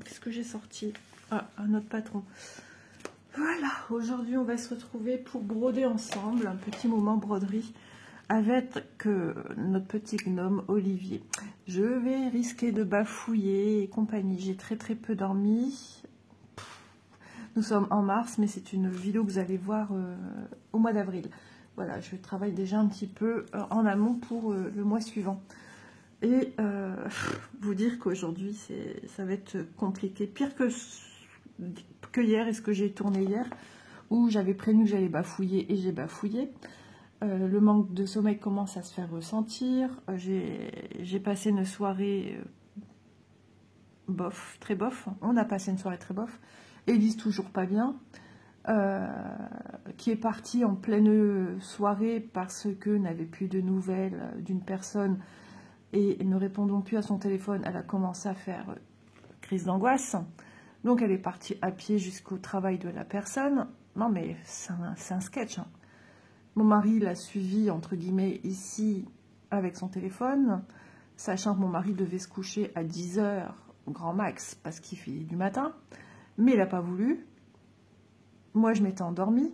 qu'est-ce que j'ai sorti? Ah, un autre patron. Voilà, aujourd'hui on va se retrouver pour broder ensemble, un petit moment broderie avec notre petit gnome Olivier. Je vais risquer de bafouiller et compagnie, j'ai très peu dormi. Nous sommes en mars, mais c'est une vidéo que vous allez voir au mois d'avril. Voilà, je travaille déjà un petit peu en amont pour le mois suivant. Et vous dire qu'aujourd'hui, ça va être compliqué. Pire que hier, et ce que j'ai tourné hier, où j'avais prévenu que j'allais bafouiller et j'ai bafouillé. Le manque de sommeil commence à se faire ressentir. J'ai passé une soirée bof, très bof. On a passé une soirée très bof. Élise toujours pas bien. Qui est partie en pleine soirée parce que n'avait plus de nouvelles d'une personne et ne répondant plus à son téléphone. Elle a commencé à faire crise d'angoisse. Donc elle est partie à pied jusqu'au travail de la personne. Non mais c'est un sketch. Hein. Mon mari l'a suivi entre guillemets ici avec son téléphone, sachant que mon mari devait se coucher à 10 h grand max parce qu'il fait du matin. Mais il n'a pas voulu. Moi, je m'étais endormie.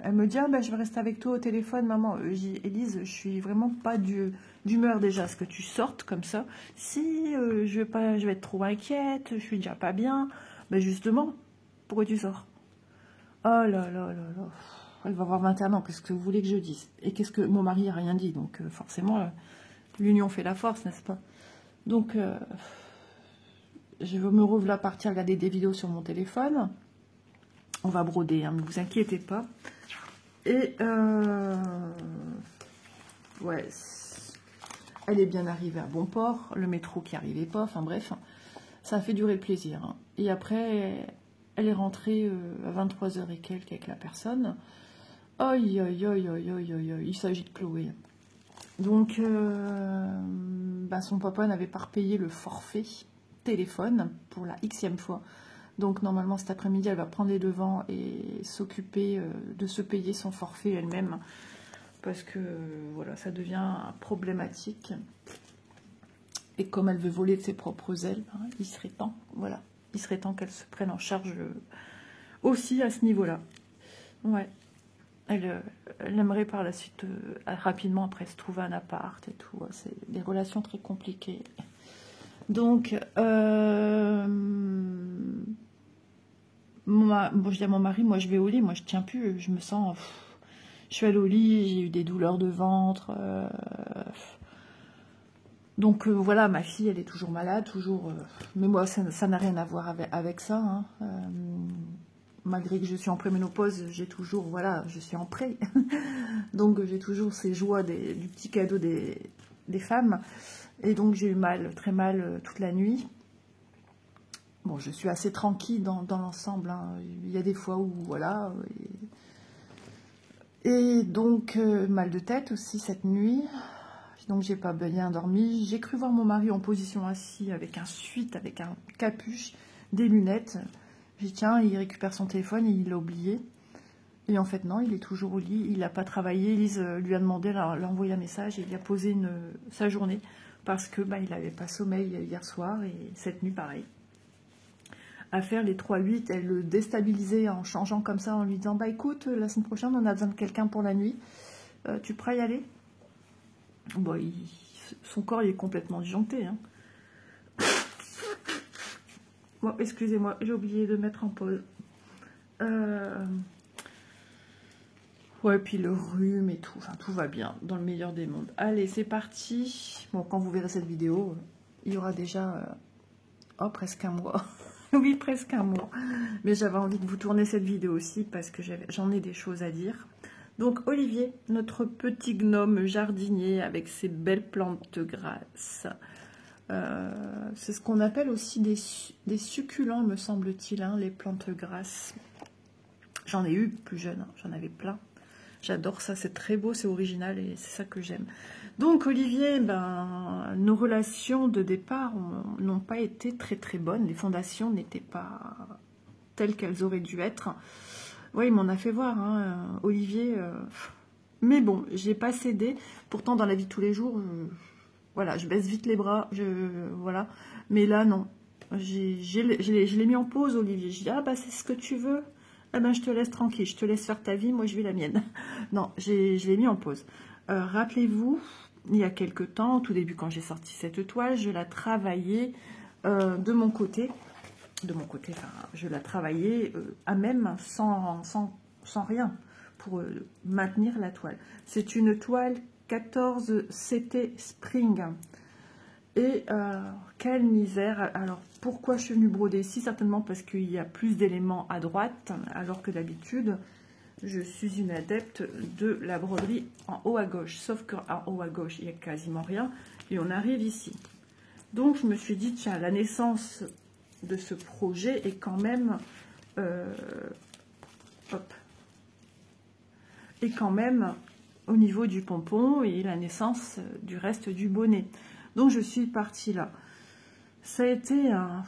Elle me dit, ah, ben, je vais rester avec toi au téléphone, maman. J'ai dit, Élise, je suis vraiment pas d'humeur déjà, ce que tu sortes comme ça. Si, je vais être trop inquiète, je suis déjà pas bien. Ben justement, pourquoi tu sors? Oh là là là là. Elle va avoir 21 ans, qu'est-ce que vous voulez que je dise? Et qu'est-ce que mon mari n'a rien dit, donc forcément, l'union fait la force, n'est-ce pas? Donc, je me revoilà partir regarder des vidéos sur mon téléphone. On va broder, hein, ne vous inquiétez pas. Et ouais, elle est bien arrivée à bon port. Le métro qui arrivait pas, enfin bref, ça a fait durer le plaisir. Hein. Et après, elle est rentrée à 23 h et quelques avec la personne. Aïe, aïe, aïe, aïe, aïe, aïe, aïe. Il s'agit de Chloé. Donc, son papa n'avait pas repayé le forfait téléphone pour la xème fois. Donc normalement cet après-midi, elle va prendre les devants et s'occuper de se payer son forfait elle-même. Parce que voilà, ça devient problématique. Et comme elle veut voler de ses propres ailes, hein, il serait temps, voilà, il serait temps qu'elle se prenne en charge aussi à ce niveau-là. Ouais. Elle aimerait par la suite, rapidement après, se trouver un appart et tout. C'est des relations très compliquées. Donc, bon, je dis à mon mari, moi je vais au lit, moi je tiens plus, je me sens... je suis allée au lit, j'ai eu des douleurs de ventre. Donc voilà, ma fille, elle est toujours malade, toujours... mais moi, ça n'a rien à voir avec ça. Hein. Malgré que je suis en préménopause, j'ai toujours... Voilà, je suis en pré. Donc j'ai toujours ces joies du petit cadeau des femmes. Et donc j'ai eu mal, très mal toute la nuit. Bon, je suis assez tranquille dans l'ensemble. Hein. Il y a des fois où, voilà. Et donc, mal de tête aussi cette nuit. Donc, j'ai pas bien dormi. J'ai cru voir mon mari en position assis avec un suite, avec un capuche, des lunettes. J'ai dit, tiens, il récupère son téléphone et il l'a oublié. Et en fait, non, il est toujours au lit. Il n'a pas travaillé. Elise lui a demandé, lui a envoyé un message et il a posé sa journée. Parce que il n'avait pas sommeil hier soir et cette nuit, pareil. À faire les 3-8, elle le déstabilisait en changeant comme ça, en lui disant, écoute, la semaine prochaine, on a besoin de quelqu'un pour la nuit. Tu pourras y aller? Bon, son corps, il est complètement disjoncté. Hein. Bon, excusez-moi, j'ai oublié de mettre en pause. Ouais, puis le rhume et tout, enfin, tout va bien, dans le meilleur des mondes. Allez, c'est parti. Bon, quand vous verrez cette vidéo, il y aura déjà, presque un mois. Oui, presque un mois. Mais j'avais envie de vous tourner cette vidéo aussi, parce que j'en ai des choses à dire. Donc, Olivier, notre petit gnome jardinier, avec ses belles plantes grasses. C'est ce qu'on appelle aussi des succulents, me semble-t-il, hein, les plantes grasses. J'en ai eu plus jeune, hein, j'en avais plein. J'adore ça, c'est très beau, c'est original et c'est ça que j'aime. Donc Olivier, nos relations de départ n'ont pas été très bonnes. Les fondations n'étaient pas telles qu'elles auraient dû être. Oui, il m'en a fait voir, hein, Olivier. Mais bon, j'ai pas cédé. Pourtant, dans la vie de tous les jours, voilà, je baisse vite les bras, voilà. Mais là, non. Je l'ai mis en pause, Olivier. Je dis, ah bah c'est ce que tu veux. Eh ben, je te laisse tranquille, je te laisse faire ta vie, moi je vis la mienne. Non, je l'ai mis en pause. Rappelez-vous, il y a quelque temps, au tout début quand j'ai sorti cette toile, je la travaillais de mon côté. Enfin, je la travaillais à même, sans rien, pour maintenir la toile. C'est une toile 14 CT Spring. Et quelle misère. Alors, pourquoi je suis venue broder ici? Certainement parce qu'il y a plus d'éléments à droite, alors que d'habitude, je suis une adepte de la broderie en haut à gauche. Sauf qu'en haut à gauche, il n'y a quasiment rien. Et on arrive ici. Donc, je me suis dit, tiens, la naissance de ce projet est quand même... est quand même au niveau du pompon et la naissance du reste du bonnet. Donc, je suis partie là. Ça a été un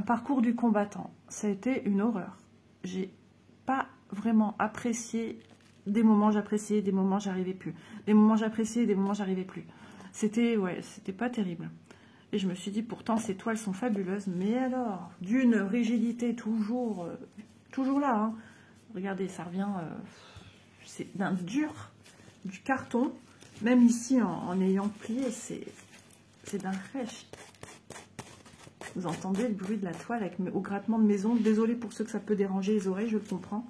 parcours du combattant. Ça a été une horreur. J'ai pas vraiment apprécié. Des moments j'appréciais, des moments j'arrivais plus. Des moments j'appréciais, des moments j'arrivais plus. C'était, ouais, c'était pas terrible. Et je me suis dit, pourtant, ces toiles sont fabuleuses. Mais alors, d'une rigidité toujours là. Hein. Regardez, ça revient... c'est d'un dur, du carton. Même ici, en ayant plié, c'est d'un rêche. Vous entendez le bruit de la toile avec, au grattement de mes ongles. Désolée pour ceux que ça peut déranger les oreilles, je le comprends.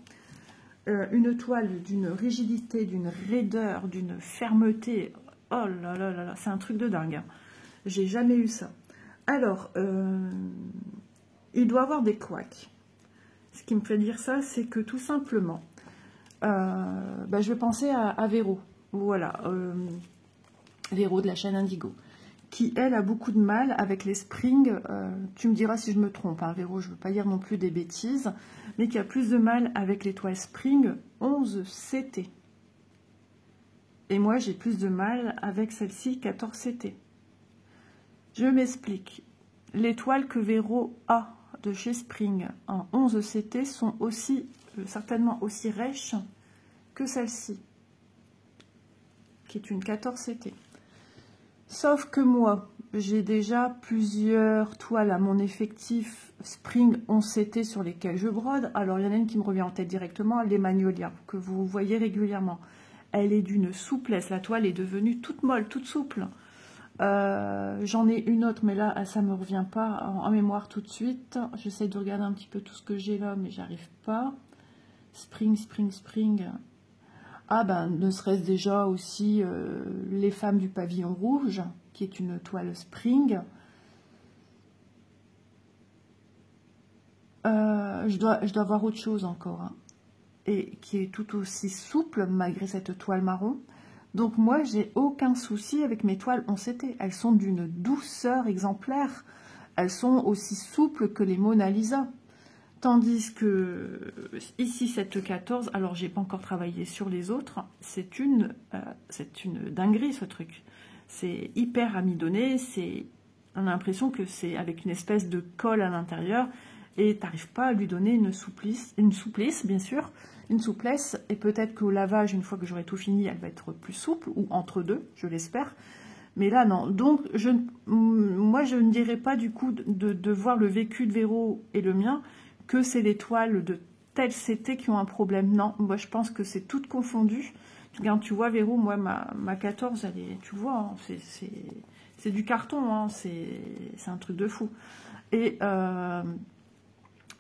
Une toile d'une rigidité, d'une raideur, d'une fermeté. Oh là là là là, c'est un truc de dingue. Hein. J'ai jamais eu ça. Alors, il doit avoir des couacs. Ce qui me fait dire ça, c'est que tout simplement, je vais penser à Véro. Voilà, Véro de la chaîne Indigo, qui, elle, a beaucoup de mal avec les springs. Tu me diras si je me trompe, hein, Véro, je ne veux pas dire non plus des bêtises, mais qui a plus de mal avec les toiles spring 11 CT. Et moi, j'ai plus de mal avec celle-ci, 14 CT. Je m'explique. Les toiles que Véro a de chez Spring en 11 CT sont aussi, certainement aussi rêches que celle-ci, qui est une 14 CT. Sauf que moi, j'ai déjà plusieurs toiles à mon effectif Spring 11 CT sur lesquelles je brode. Alors, il y en a une qui me revient en tête directement, les Magnolia, que vous voyez régulièrement. Elle est d'une souplesse, la toile est devenue toute molle, toute souple. J'en ai une autre, mais là, ça me revient pas en mémoire tout de suite. J'essaie de regarder un petit peu tout ce que j'ai là, mais j'arrive pas. Spring. Ah ben, ne serait-ce déjà aussi les femmes du pavillon rouge, qui est une toile Spring. Je dois voir autre chose encore, hein, et qui est tout aussi souple malgré cette toile marron. Donc moi, j'ai aucun souci avec mes toiles 11 CT. Elles sont d'une douceur exemplaire. Elles sont aussi souples que les Mona Lisa. Tandis que ici, cette 14, alors j'ai pas encore travaillé sur les autres, c'est une dinguerie ce truc. C'est hyper amidonné, on a l'impression que c'est avec une espèce de colle à l'intérieur et t'arrives pas à lui donner une souplesse bien sûr, une souplesse, et peut-être qu'au lavage, une fois que j'aurai tout fini, elle va être plus souple, ou entre deux, je l'espère. Mais là, non. Donc, moi, je ne dirais pas, du coup, de voir le vécu de Véro et le mien, que c'est les toiles de tel CT qui ont un problème. Non, moi, je pense que c'est tout confondu. Regarde, tu vois, Véro, moi, ma 14, elle est, tu vois, hein, c'est du carton, hein, c'est un truc de fou. Et...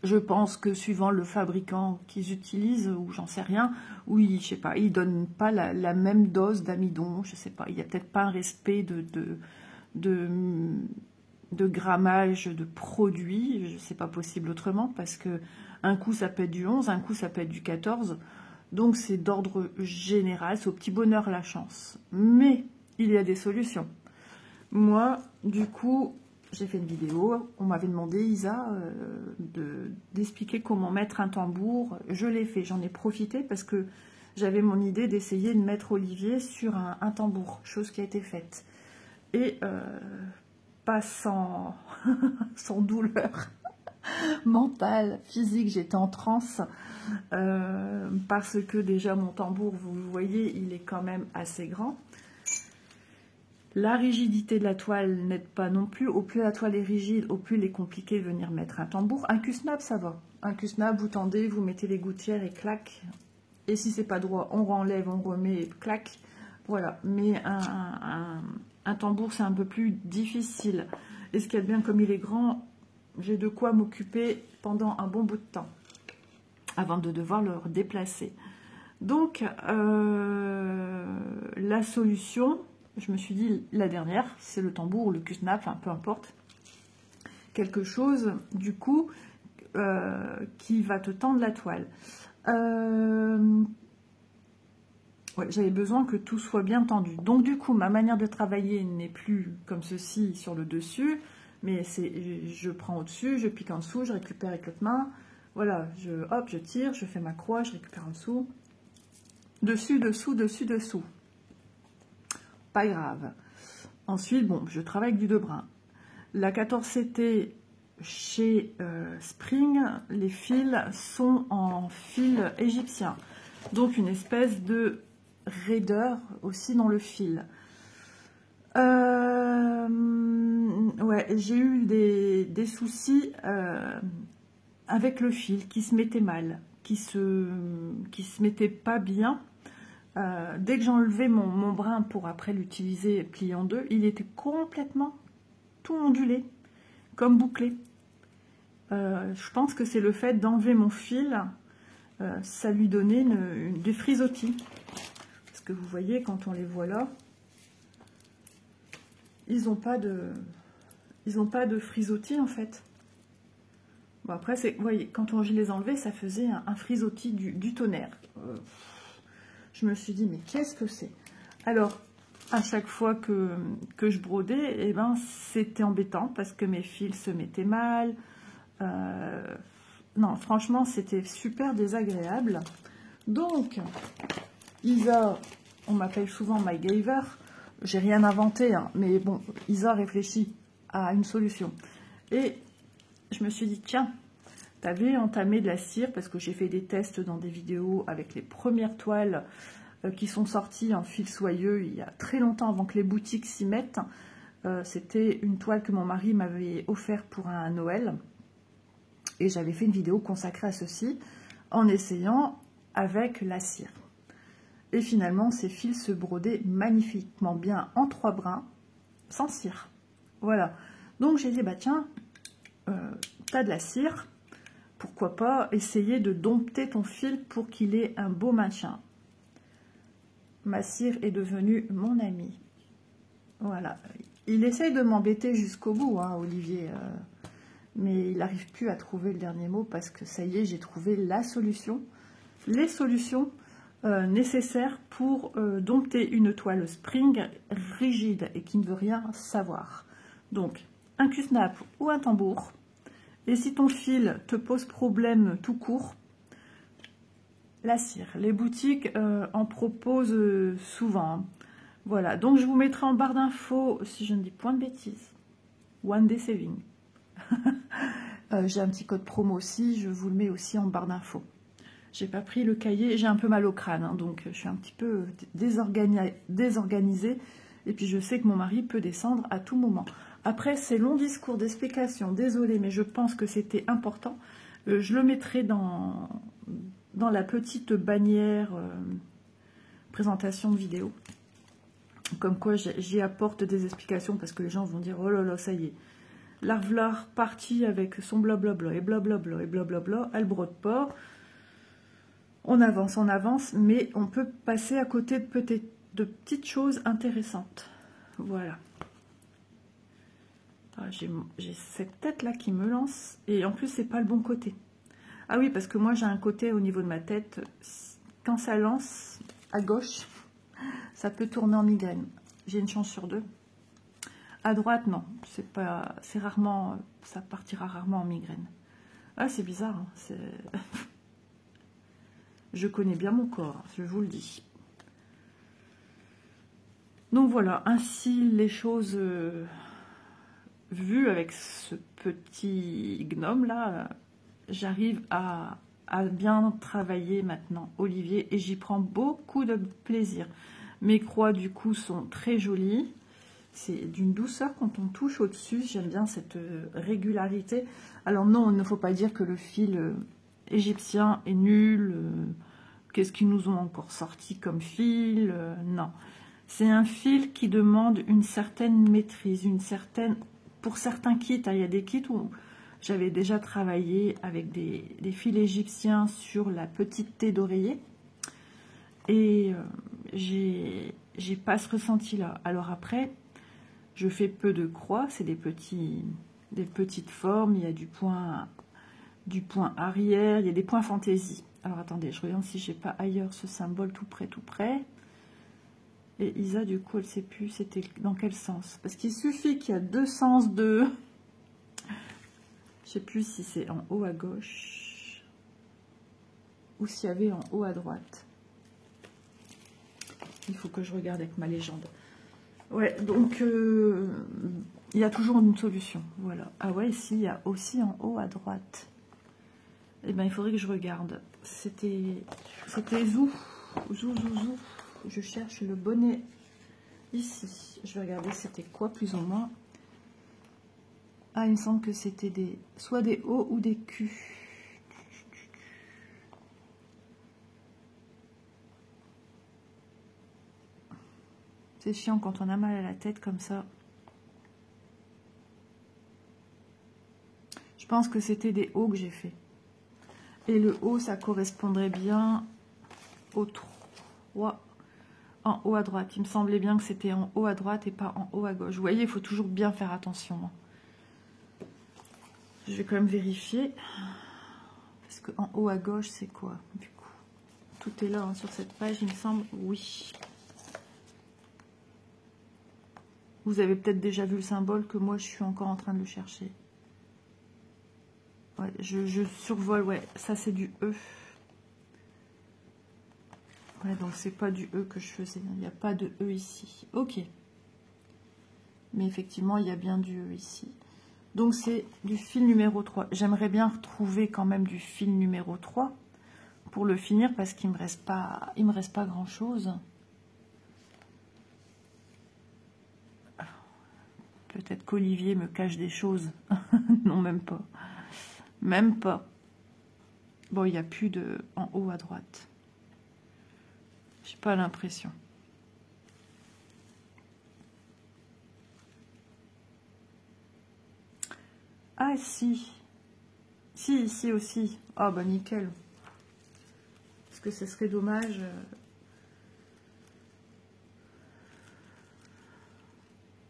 je pense que suivant le fabricant qu'ils utilisent, ou j'en sais rien, oui, je sais pas, ils donnent pas la même dose d'amidon, je sais pas, il y a peut-être pas un respect de grammage de produit, c'est pas possible autrement, parce que un coup ça peut être du 11, un coup ça peut être du 14, donc c'est d'ordre général, c'est au petit bonheur la chance. Mais il y a des solutions. Moi, du coup... j'ai fait une vidéo, on m'avait demandé, Isa, d'expliquer comment mettre un tambour. Je l'ai fait, j'en ai profité parce que j'avais mon idée d'essayer de mettre Olivier sur un tambour, chose qui a été faite. Et pas sans, sans douleur mentale, physique, j'étais en transe, parce que déjà mon tambour, vous le voyez, il est quand même assez grand. La rigidité de la toile n'aide pas non plus. Au plus la toile est rigide, au plus il est compliqué de venir mettre un tambour. Un cusnap, ça va. Un cusnap, vous tendez, vous mettez les gouttières et clac. Et si c'est pas droit, on renlève, on remet et clac. Voilà. Mais un tambour, c'est un peu plus difficile. Et ce qu'il y a de bien, comme il est grand, j'ai de quoi m'occuper pendant un bon bout de temps avant de devoir le déplacer. Donc, la solution, je me suis dit, la dernière, c'est le tambour ou le cusnap, enfin peu importe. Quelque chose, du coup, qui va te tendre la toile. Ouais, j'avais besoin que tout soit bien tendu. Donc, du coup, ma manière de travailler n'est plus comme ceci sur le dessus, mais c'est je prends au-dessus, je pique en dessous, je récupère avec l'autre main. Voilà, hop, je tire, je fais ma croix, je récupère en dessous. Dessus, dessous, dessus, dessous. Pas grave. Ensuite, bon, je travaille avec du 2 brins. La 14CT chez Spring, les fils sont en fil égyptien. Donc, une espèce de raideur aussi dans le fil. Ouais, j'ai eu des soucis avec le fil qui se mettait mal, qui se mettait pas bien. Dès que j'enlevais mon brin pour après l'utiliser plié en deux, il était complètement tout ondulé, comme bouclé. Je pense que c'est le fait d'enlever mon fil, ça lui donnait des frisottis. Parce que vous voyez, quand on les voit là, ils n'ont pas de frisottis en fait. Bon, après, vous voyez, quand je les enlevais, ça faisait un frisottis du tonnerre. Je me suis dit, mais qu'est-ce que c'est? Alors, à chaque fois que je brodais, eh ben, c'était embêtant parce que mes fils se mettaient mal. Non, franchement, c'était super désagréable. Donc, Isa, on m'appelle souvent MacGyver. J'ai rien inventé, hein, mais bon, Isa réfléchit à une solution. Et je me suis dit, tiens, t'avais entamé de la cire, parce que j'ai fait des tests dans des vidéos avec les premières toiles qui sont sorties en fil soyeux il y a très longtemps avant que les boutiques s'y mettent. C'était une toile que mon mari m'avait offert pour un Noël. Et j'avais fait une vidéo consacrée à ceci en essayant avec la cire. Et finalement, ces fils se brodaient magnifiquement bien en 3 brins, sans cire. Voilà. Donc j'ai dit, bah tiens, t'as de la cire, pourquoi pas essayer de dompter ton fil pour qu'il ait un beau maintien. Ma cire est devenue mon ami. Voilà. Il essaye de m'embêter jusqu'au bout, hein, Olivier. Mais il n'arrive plus à trouver le dernier mot parce que ça y est, j'ai trouvé la solution. Les solutions nécessaires pour dompter une toile spring rigide et qui ne veut rien savoir. Donc, un cusnap ou un tambour. Et si ton fil te pose problème tout court, la cire. Les boutiques en proposent souvent. Voilà, donc je vous mettrai en barre d'infos, si je ne dis point de bêtises, One Day Saving. J'ai un petit code promo aussi, je vous le mets aussi en barre d'infos. J'ai pas pris le cahier, j'ai un peu mal au crâne, hein, donc je suis un petit peu désorganisée. Et puis je sais que mon mari peut descendre à tout moment. Après ces longs discours d'explication, désolé, mais je pense que c'était important. Je le mettrai dans la petite bannière présentation de vidéo. Comme quoi j'y apporte des explications parce que les gens vont dire oh là là, ça y est. L'arvlar parti avec son blablabla et blablabla et blablabla, elle brode pas. On avance, mais on peut passer à côté de petites choses intéressantes. Voilà. Ah, j'ai cette tête là qui me lance et en plus c'est pas le bon côté. Ah oui, parce que moi j'ai un côté au niveau de ma tête, quand ça lance à gauche, ça peut tourner en migraine. J'ai une chance sur 2. À droite, non, c'est rarement, ça partira rarement en migraine. Ah, c'est bizarre, hein, je connais bien mon corps, je vous le dis. Donc voilà, ainsi les choses vues avec ce petit gnome là, j'arrive à bien travailler maintenant, Olivier, et j'y prends beaucoup de plaisir. Mes croix du coup sont très jolies. C'est d'une douceur quand on touche au-dessus. J'aime bien cette régularité. Alors non, il ne faut pas dire que le fil égyptien est nul. Qu'est-ce qu'ils nous ont encore sorti comme fil? Non. C'est un fil qui demande une certaine maîtrise, une certaine... Pour certains kits, il y a des kits où j'avais déjà travaillé avec des fils égyptiens sur la petite thé d'oreiller. Et j'ai pas ce ressenti-là. Alors après, je fais peu de croix, c'est des petites formes, il y a du point arrière, il y a des points fantaisie. Alors attendez, je regarde si j'ai pas ailleurs ce symbole tout près, tout près. Et Isa, du coup, elle ne sait plus c'était dans quel sens. Parce qu'il suffit qu'il y a deux sens de... Je ne sais plus si c'est en haut à gauche ou s'il y avait en haut à droite. Il faut que je regarde avec ma légende. Ouais, donc il y a toujours une solution. Voilà. Ah ouais, ici, il y a aussi en haut à droite. Eh bien, il faudrait que je regarde. C'était Zou. Zou. Je cherche le bonnet ici. Je vais regarder c'était quoi plus ou moins. Ah, il me semble que c'était soit des O ou des Q. C'est chiant quand on a mal à la tête comme ça. Je pense que c'était des O que j'ai fait. Et le O, ça correspondrait bien au 3 en haut à droite. Il me semblait bien que c'était en haut à droite et pas en haut à gauche. Vous voyez, il faut toujours bien faire attention. Je vais quand même vérifier. Parce que en haut à gauche, c'est quoi du coup? Tout est là hein, sur cette page, il me semble. Oui. Vous avez peut-être déjà vu le symbole que moi, je suis encore en train de le chercher. Ouais, je survole, ouais. Ça, c'est du E. Ouais, donc c'est pas du E que je faisais. Il n'y a pas de E ici. Ok. Mais effectivement, il y a bien du E ici. Donc c'est du fil numéro 3. J'aimerais bien retrouver quand même du fil numéro 3 pour le finir parce qu'il me reste pas grand chose. Peut-être qu'Olivier me cache des choses. Non, même pas. Même pas. Bon, il n'y a plus de en haut à droite. J'ai pas l'impression. Ah si. Si, ici aussi. Ah bah nickel. Parce que ce serait dommage.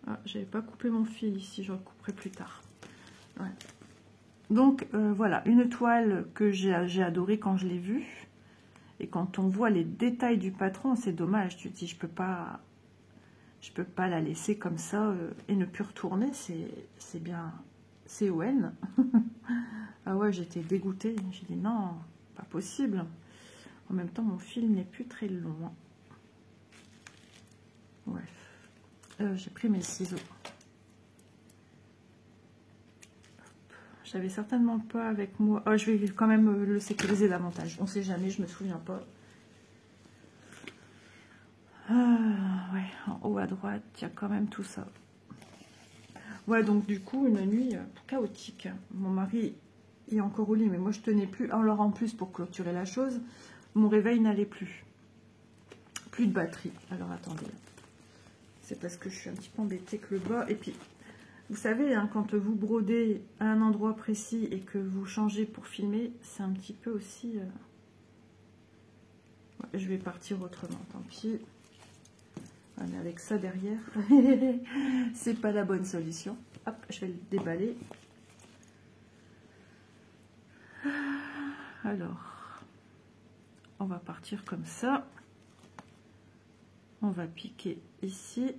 Ah, j'avais pas coupé mon fil ici, je recouperai plus tard. Ouais. Donc voilà, une toile que j'ai adorée quand je l'ai vue. Et quand on voit les détails du patron, c'est dommage. Tu te dis, je peux pas la laisser comme ça et ne plus retourner. C'est bien CON. Ah ouais, j'étais dégoûtée. J'ai dit non, pas possible. En même temps, mon fil n'est plus très long. Ouais. J'ai pris mes ciseaux. J'avais certainement pas avec moi. Oh, je vais quand même le sécuriser davantage. On sait jamais, je me souviens pas. Ouais, en haut à droite, il y a quand même tout ça. Ouais, donc du coup, une nuit chaotique. Mon mari est encore au lit, mais moi je tenais plus. Alors en plus, pour clôturer la chose, mon réveil n'allait plus. Plus de batterie. Alors attendez. C'est parce que je suis un petit peu embêtée que le bas. Et puis, vous savez, hein, quand vous brodez à un endroit précis et que vous changez pour filmer, c'est un petit peu aussi... Ouais, je vais partir autrement, tant pis. Mais avec ça derrière, c'est pas la bonne solution. Hop, je vais le déballer. Alors, on va partir comme ça. On va piquer ici.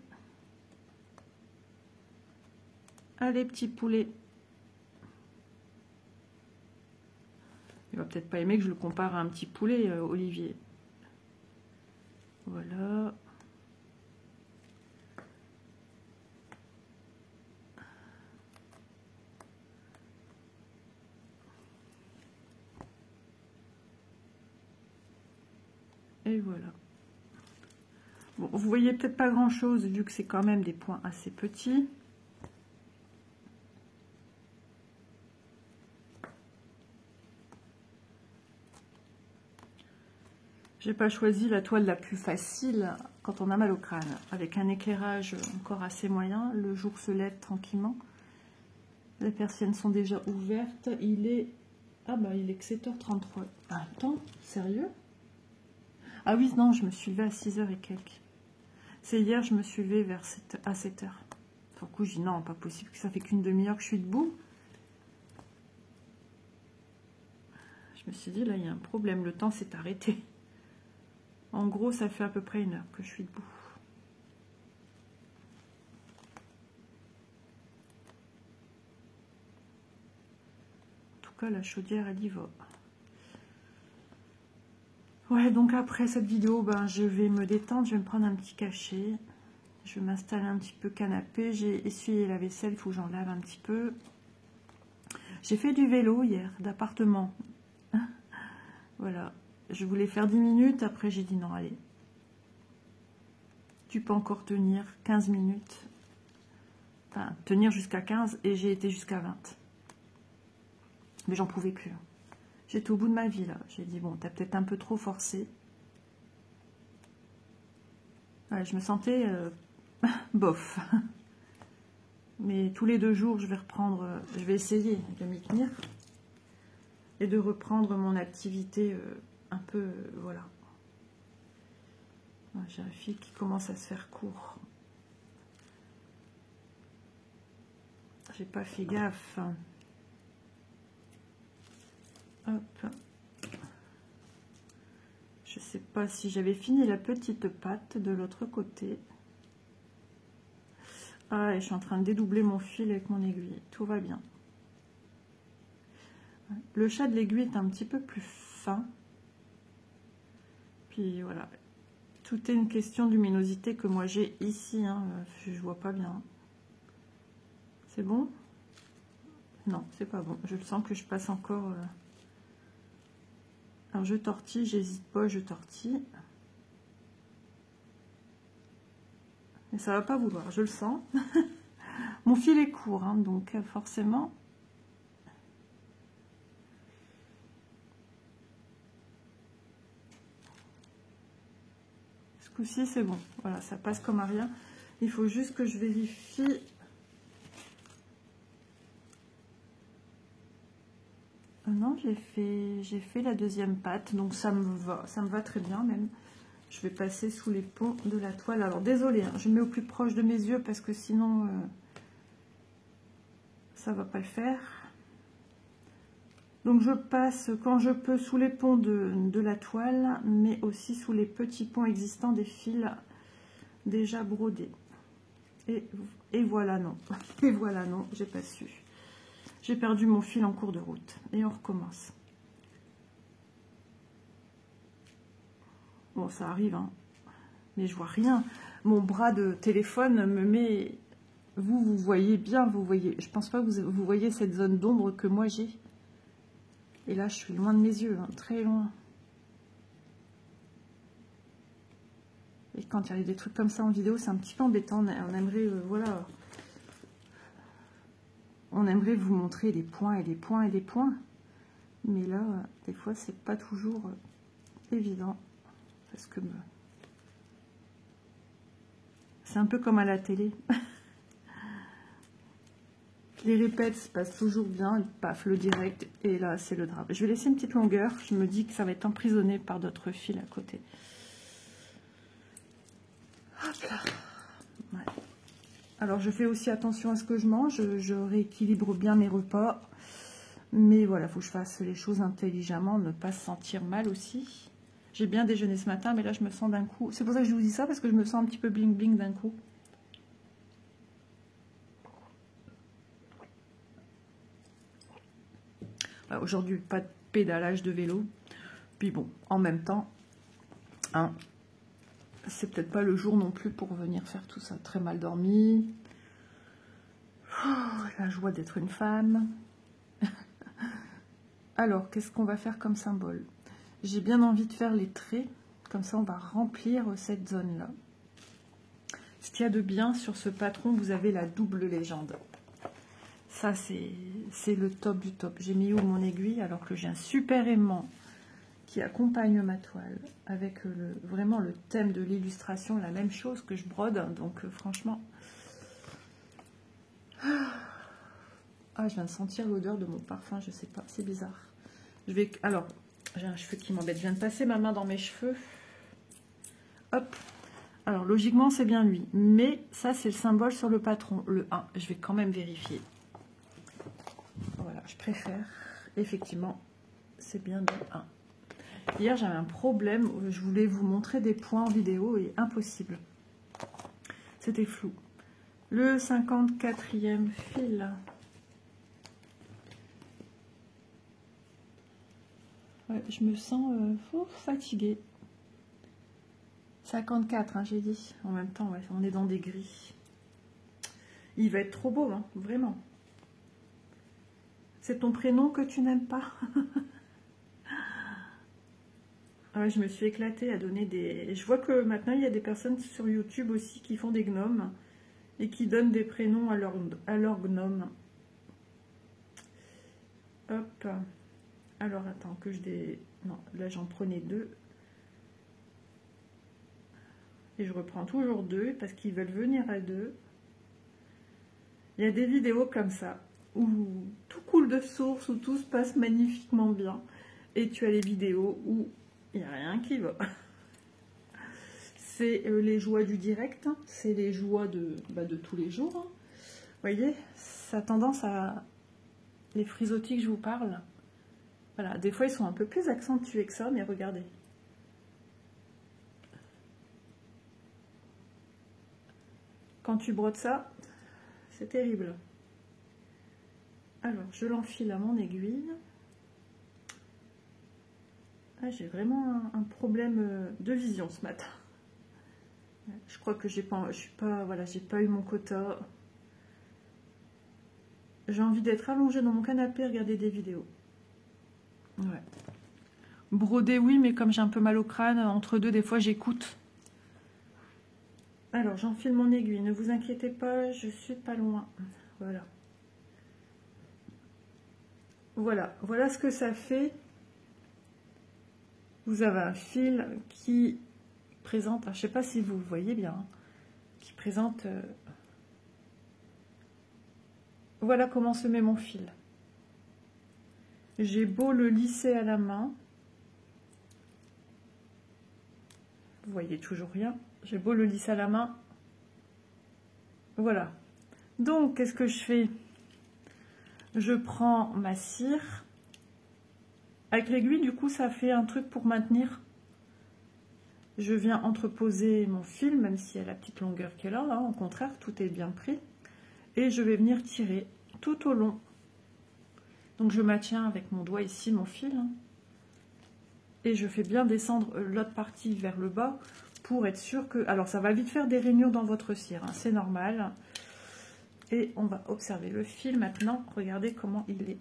Allez, petit poulet. Il va peut-être pas aimer que je le compare à un petit poulet, Olivier. Voilà. Et voilà. Bon, vous voyez peut-être pas grand chose vu que c'est quand même des points assez petits. J'ai pas choisi la toile la plus facile quand on a mal au crâne, avec un éclairage encore assez moyen. Le jour se lève tranquillement. Les persiennes sont déjà ouvertes. Il est... Ah bah il est que 7h33. Attends, sérieux? Ah oui, non, je me suis levée à 6h et quelques. C'est hier, je me suis levée vers 7, à 7h. Du coup, je dis non, pas possible, que ça fait qu'une demi-heure que je suis debout. Je me suis dit, là, il y a un problème, le temps s'est arrêté. En gros, ça fait à peu près 1 heure que je suis debout. En tout cas, la chaudière, elle y va. Ouais, donc après cette vidéo, ben, je vais me détendre, je vais me prendre un petit cachet. Je vais m'installer un petit peu canapé. J'ai essuyé la vaisselle, il faut que j'en lave un petit peu. J'ai fait du vélo hier, d'appartement. Voilà. Je voulais faire 10 minutes, après j'ai dit non, allez. Tu peux encore tenir 15 minutes. Enfin, tenir jusqu'à 15 et j'ai été jusqu'à 20. Mais j'en pouvais plus. J'étais au bout de ma vie là. J'ai dit bon, t'as peut-être un peu trop forcé. Ouais, je me sentais bof. Mais tous les 2 jours, je vais reprendre, je vais essayer de m'y tenir. Et de reprendre mon activité un peu, voilà. J'ai un fil qui commence à se faire court. J'ai pas fait gaffe. Hop. Je sais pas si j'avais fini la petite patte de l'autre côté. Ah, et je suis en train de dédoubler mon fil avec mon aiguille. Tout va bien. Le chat de l'aiguille est un petit peu plus fin. Puis voilà. Tout est une question de luminosité que moi j'ai ici. Hein. Je vois pas bien. C'est bon? Non, c'est pas bon. Je sens que je passe encore... Alors je tortille, j'hésite pas, je tortille. Mais ça va pas vouloir, je le sens. Mon fil est court, hein, donc forcément... Ce coup-ci, c'est bon. Voilà, ça passe comme à rien. Il faut juste que je vérifie... Non, j'ai fait la deuxième patte, donc ça me va très bien même. Je vais passer sous les ponts de la toile. Alors désolé, hein, je mets au plus proche de mes yeux parce que sinon ça va pas le faire. Donc je passe quand je peux sous les ponts de la toile, mais aussi sous les petits ponts existants des fils déjà brodés. Et voilà non, et voilà non, j'ai pas su. J'ai perdu mon fil en cours de route. Et on recommence. Bon, ça arrive, hein. Mais je vois rien. Mon bras de téléphone me met... Vous voyez bien, vous voyez... Je pense pas que vous voyez cette zone d'ombre que moi j'ai. Et là, je suis loin de mes yeux, hein, très loin. Et quand il y a des trucs comme ça en vidéo, c'est un petit peu embêtant. On aimerait, voilà... On aimerait vous montrer des points et des points et des points. Mais là, des fois, c'est pas toujours évident. Parce que c'est un peu comme à la télé. Les répètes se passent toujours bien. Paf, le direct. Et là, c'est le drame. Je vais laisser une petite longueur. Je me dis que ça va être emprisonné par d'autres fils à côté. Hop là. Ouais. Alors, je fais aussi attention à ce que je mange. Je rééquilibre bien mes repas. Mais voilà, il faut que je fasse les choses intelligemment, ne pas se sentir mal aussi. J'ai bien déjeuné ce matin, mais là, je me sens d'un coup... C'est pour ça que je vous dis ça, parce que je me sens un petit peu bling-bling d'un coup. Aujourd'hui, pas de pédalage de vélo. Puis bon, en même temps, hein, c'est peut-être pas le jour non plus pour venir faire tout ça. Très mal dormi. Oh, la joie d'être une femme. Alors, qu'est-ce qu'on va faire comme symbole? J'ai bien envie de faire les traits. Comme ça, on va remplir cette zone-là. Ce qu'il y a de bien sur ce patron, vous avez la double légende. Ça, c'est le top du top. J'ai mis où mon aiguille alors que j'ai un super aimant qui accompagne ma toile avec vraiment le thème de l'illustration, la même chose que je brode. Donc franchement... Ah, je viens de sentir l'odeur de mon parfum, je sais pas, c'est bizarre. Alors, j'ai un cheveu qui m'embête. Je viens de passer ma main dans mes cheveux. Hop. Alors, logiquement, c'est bien lui. Mais ça, c'est le symbole sur le patron, le 1. Je vais quand même vérifier. Voilà, je préfère. Effectivement, c'est bien le 1. Hier, j'avais un problème. Je voulais vous montrer des points en vidéo et impossible. C'était flou. Le 54e fil. Ouais, je me sens fatiguée. 54, hein, j'ai dit. En même temps, ouais, on est dans des gris. Il va être trop beau, hein, vraiment. C'est ton prénom que tu n'aimes pas. Ouais, je me suis éclatée à donner des... Je vois que maintenant, il y a des personnes sur YouTube aussi qui font des gnomes et qui donnent des prénoms à leur gnome. Hop. Alors, attends, que je dé... Non, là, j'en prenais 2. Et je reprends toujours 2 parce qu'ils veulent venir à 2. Il y a des vidéos comme ça où tout coule de source, où tout se passe magnifiquement bien. Et tu as les vidéos où il n'y a rien qui va. C'est les joies du direct, hein. C'est les joies de tous les jours. Hein. Vous voyez, ça a tendance à... Les frisottis que je vous parle, voilà, des fois ils sont un peu plus accentués que ça, mais regardez. Quand tu brodes ça, c'est terrible. Alors, je l'enfile à mon aiguille. Ah, j'ai vraiment un problème de vision ce matin. Je crois que j'ai pas eu mon quota. J'ai envie d'être allongée dans mon canapé et regarder des vidéos. Ouais. Broder, oui, mais comme j'ai un peu mal au crâne, entre deux, des fois j'écoute. Alors, j'enfile mon aiguille. Ne vous inquiétez pas, je suis pas loin. Voilà. Voilà ce que ça fait. Vous avez un fil qui présente, je ne sais pas si vous voyez bien, hein, qui présente... Voilà comment se met mon fil. J'ai beau le lisser à la main. Vous voyez toujours rien. J'ai beau le lisser à la main. Voilà. Donc, qu'est-ce que je fais? Je prends ma cire. Avec l'aiguille, du coup, ça fait un truc pour maintenir. Je viens entreposer mon fil, même s'il y a la petite longueur qui est là. Au contraire, tout est bien pris. Et je vais venir tirer tout au long. Donc, je maintiens avec mon doigt ici mon fil. Et je fais bien descendre l'autre partie vers le bas pour être sûr que... Alors, ça va vite faire des rainures dans votre cire, hein, c'est normal. Et on va observer le fil maintenant. Regardez comment il est.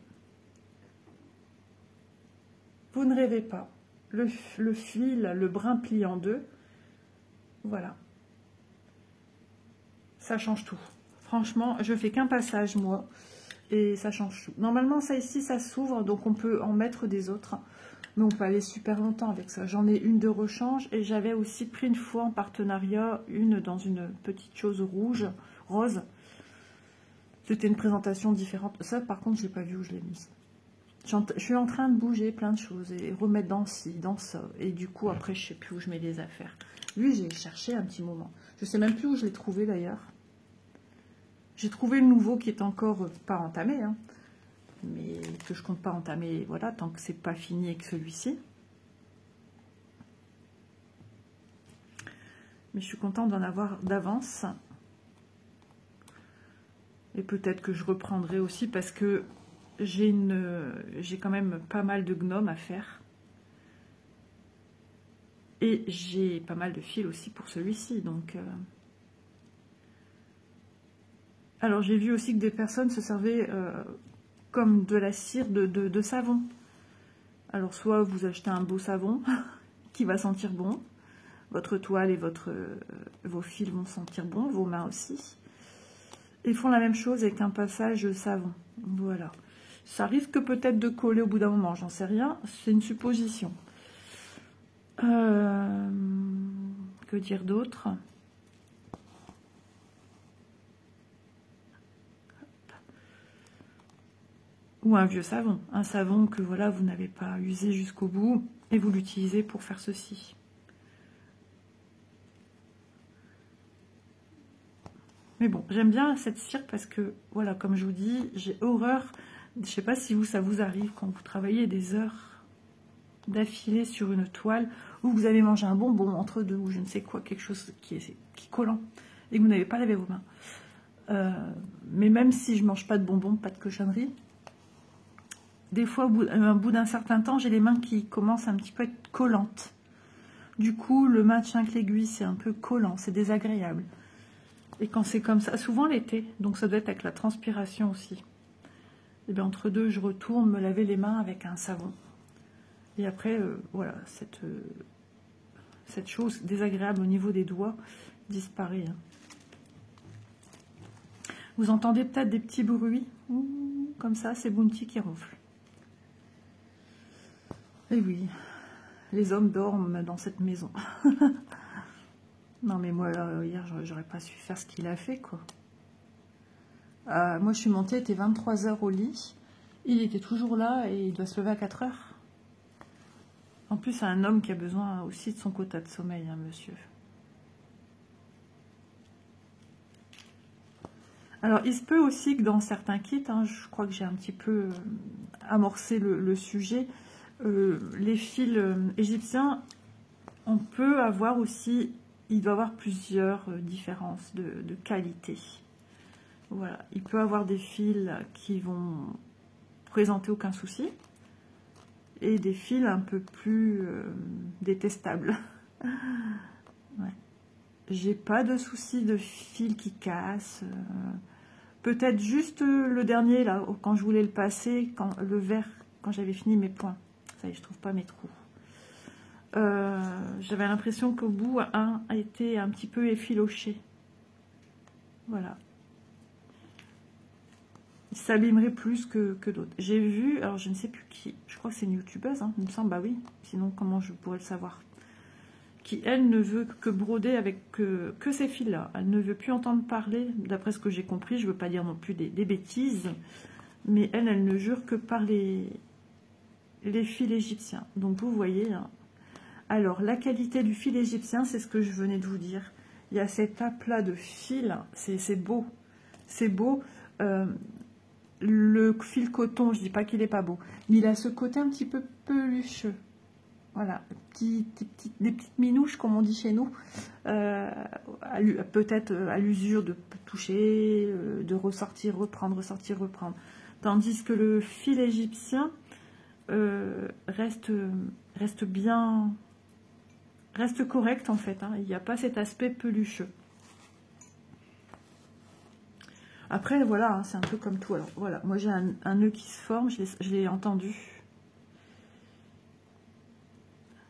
Vous ne rêvez pas. Le fil, le brin plie en deux. Voilà. Ça change tout. Franchement, je fais qu'un passage, moi. Et ça change tout. Normalement, ça ici, ça s'ouvre. Donc, on peut en mettre des autres. Mais on peut aller super longtemps avec ça. J'en ai une de rechange. Et j'avais aussi pris une fois en partenariat, une dans une petite chose rose. C'était une présentation différente. Ça, par contre, je n'ai pas vu où je l'ai mise. Je suis en train de bouger plein de choses et remettre dans ci, dans ça. Et du coup, après, je ne sais plus où je mets les affaires. Lui, j'ai cherché un petit moment. Je ne sais même plus où je l'ai trouvé d'ailleurs. J'ai trouvé le nouveau qui est encore pas entamé. Hein, mais que je compte pas entamer, voilà, tant que c'est pas fini avec celui-ci. Mais je suis contente d'en avoir d'avance. Et peut-être que je reprendrai aussi parce que j'ai quand même pas mal de gnomes à faire. Et j'ai pas mal de fils aussi pour celui-ci. Donc, alors j'ai vu aussi que des personnes se servaient comme de la cire de savon. Alors soit vous achetez un beau savon qui va sentir bon. votre toile et vos fils vont sentir bon, vos mains aussi. Ils font la même chose avec un passage savon. Voilà. Ça risque peut-être de coller au bout d'un moment, j'en sais rien. C'est une supposition. Que dire d'autre? Ou un vieux savon. Un savon que voilà, vous n'avez pas usé jusqu'au bout et vous l'utilisez pour faire ceci. Mais bon, j'aime bien cette cire parce que, voilà, comme je vous dis, j'ai horreur. Je ne sais pas si ça vous arrive quand vous travaillez des heures d'affilée sur une toile où vous avez mangé un bonbon entre deux ou je ne sais quoi, quelque chose qui est collant et que vous n'avez pas lavé vos mains. Mais même si je ne mange pas de bonbons, pas de cochonneries, des fois, au bout d'un certain temps, j'ai les mains qui commencent un petit peu à être collantes. Du coup, le maintien avec l'aiguille, c'est un peu collant, c'est désagréable. Et quand c'est comme ça, souvent l'été, donc ça doit être avec la transpiration aussi. Et bien entre deux, je retourne me laver les mains avec un savon. Et après, voilà, cette chose désagréable au niveau des doigts disparaît. Hein. Vous entendez peut-être des petits bruits, comme ça, c'est Bounty qui ronfle. Et oui, les hommes dorment dans cette maison. Non mais moi, hier, j'aurais pas su faire ce qu'il a fait, quoi. Moi, je suis montée, il était 23 h au lit. Il était toujours là et il doit se lever à 4 h. En plus, c'est un homme qui a besoin aussi de son quota de sommeil, hein, monsieur. Alors, il se peut aussi que dans certains kits, hein, je crois que j'ai un petit peu amorcé le sujet, les fils égyptiens, on peut avoir aussi, il doit y avoir plusieurs différences de qualité. Voilà, il peut y avoir des fils qui vont présenter aucun souci et des fils un peu plus détestables. Ouais. J'ai pas de souci de fils qui cassent. Peut-être juste le dernier, là, quand je voulais le passer, le vert, quand j'avais fini mes points. Ça y est, je trouve pas mes trous. J'avais l'impression qu'au bout, un a été un petit peu effiloché. Voilà. Il s'abîmerait plus que d'autres. J'ai vu, alors je ne sais plus qui, je crois que c'est une youtubeuse, hein, il me semble, bah oui, sinon comment je pourrais le savoir, qui elle ne veut que broder avec que ces fils-là. Elle ne veut plus entendre parler, d'après ce que j'ai compris, je ne veux pas dire non plus des bêtises, mais elle ne jure que par les fils égyptiens. Donc vous voyez, hein. Alors la qualité du fil égyptien, c'est ce que je venais de vous dire. Il y a cet aplat de fil, c'est beau, c'est beau. Le fil coton, je dis pas qu'il est pas beau, mais il a ce côté un petit peu pelucheux. Voilà, des petites minouches, comme on dit chez nous, peut-être à l'usure de toucher, de ressortir, reprendre, ressortir, reprendre. Tandis que le fil égyptien reste bien, reste correct en fait. Hein. Il n'y a pas cet aspect pelucheux. Après, voilà, hein, c'est un peu comme tout. Alors, voilà, moi j'ai un nœud qui se forme, je l'ai entendu.